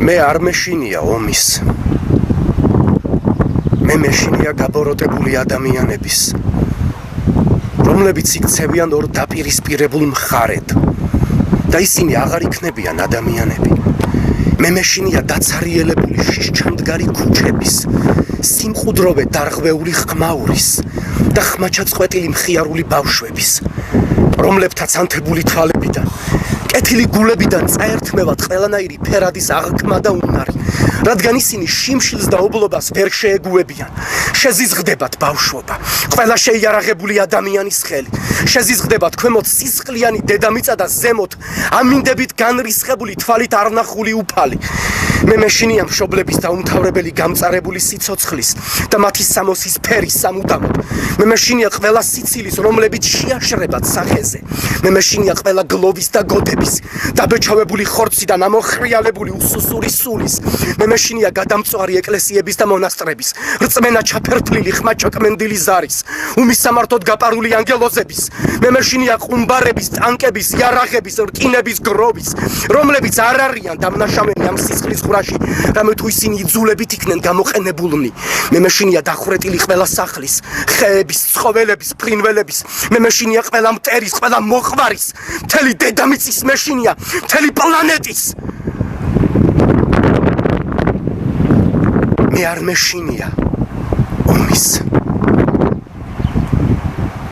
მე არ მეშინია ომის. მე მეშინია გაბოროტებული ადამიანების, რომლებიც იქცევიან ორ დაპირისპირებულ მხარედ და ისინი აღარ იქნებიან ადამიანები. მე მეშინია დაცარიელებული შიშჩამდგარი ქუჩების, სიმყუდროვე დარღვეული ხმაურის და ხმაჩაწყვეტილი მხიარული ბავშვების, რომლებთაც ანთებული თვალებიდან, კეთილი გულებიდან წაერთმევათ ყველანაირი ფერადის აღქმა და უნარი, რადგან ისინი შიმშილს და ობლობას ვერ შეეგუებიან. შეზიზღდებათ ბავშვობა, ყველა შეიარაღებული ადამიანის ხელი, შეზიზღდებათ ქვემოთ სისხლიანი დედამიწა და ზემოთ ამინდებით განრისხებული თვალით არნახული უფალი. მე მეშინია მშობლების და უმთავრებელი გამწარებული სიცოცხლის და მათი სამოსის ფერის სამუდამოდ. მე მეშინია ყველა სიცილის, რომლებიც შეაშრებათ სახეზე. მე მეშინია ყველა გლოვის და გოდების, დაბეჭავებული ხორციდან ამოხრიალებული უსუსური სულის. მე მეშინია გადამწვარი ეკლესიების და მონასტრების, რწმენა ჩაფერფლილი ხმაჩაკმენდილი ზარის, უმისამართოდ გაპარული ანგელოზების. მე მეშინია ყუმბარების, ტანკების, იარაღების, რკინების გროვის, რომლებიც არ არიან დამნაშავენი ამ სისხლის ღვრაში, რამე თუ ისინი იძულებით იქნენ გამოყენებულნი. მე მეშინია დახვრეტილი ყველა სახლის, ხეების, ცხოველების, ფრინველების. მე მეშინია ყველა მტერის, ყველა მოყვარის, მთელი დედამიწის მეშინია, მთელი პლანეტის. მე არ მეშინია ომის.